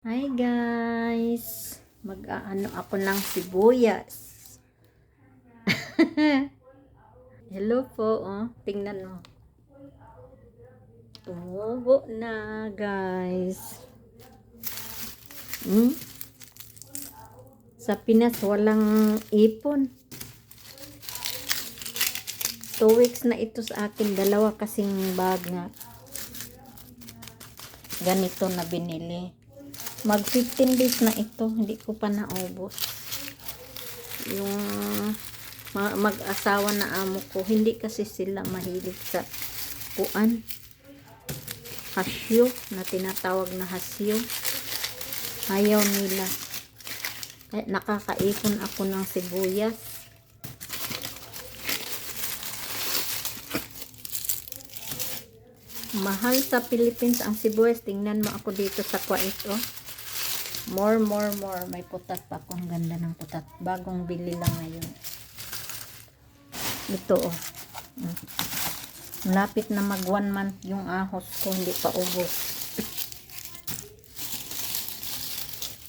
Hi guys, mag-aano ako ng sibuyas. Hello po, tingnan mo. Tumubo na guys. Sa Pinas walang ipon. 2 weeks na ito sa akin, dalawa kasing bag nga. Ganito na binili. Mag 15 days na ito, hindi ko pa naubos. Yung mag-asawa na amo ko, hindi kasi sila mahilig sa kuan. Hasyo, na tinatawag na hasyo. Ayaw nila. Kaya nakakaipon ako ng sibuyas. Mahal sa Philippines ang sibuyas. Tingnan mo ako dito sa Kuwait, More. May putat pa ako. Ang ganda ng putat. Bagong bili lang ngayon. Ito, Malapit na mag 1 month yung ahos ko. Hindi pa ubos.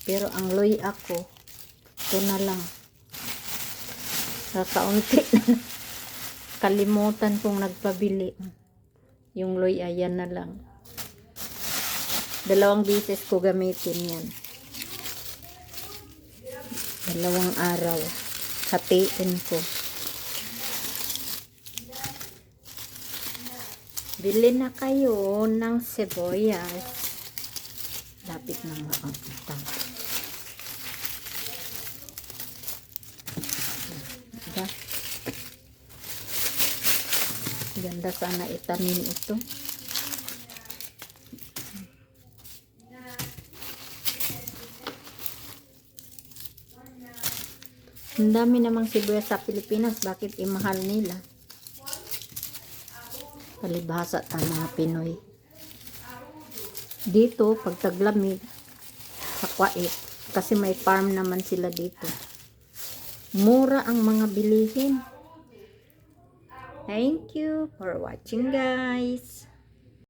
Pero ang loy ako, ito na lang. Kakaunti na. Kalimutan kong nagpabili. Yung loy, ayan na lang. 2 beses ko gamitin yan. 2 araw. Hatiin ko. Bili na kayo ng sibuyas. Lapit na maangkita. Diba? Ganda sana itanim ito. Ang dami namang sibuyas sa Pilipinas. Bakit imahal nila? Palibhasa ta mga Pinoy. Dito, pag taglamig, sa Kuwait, kasi may farm naman sila dito. Mura ang mga bilihin. Thank you for watching guys.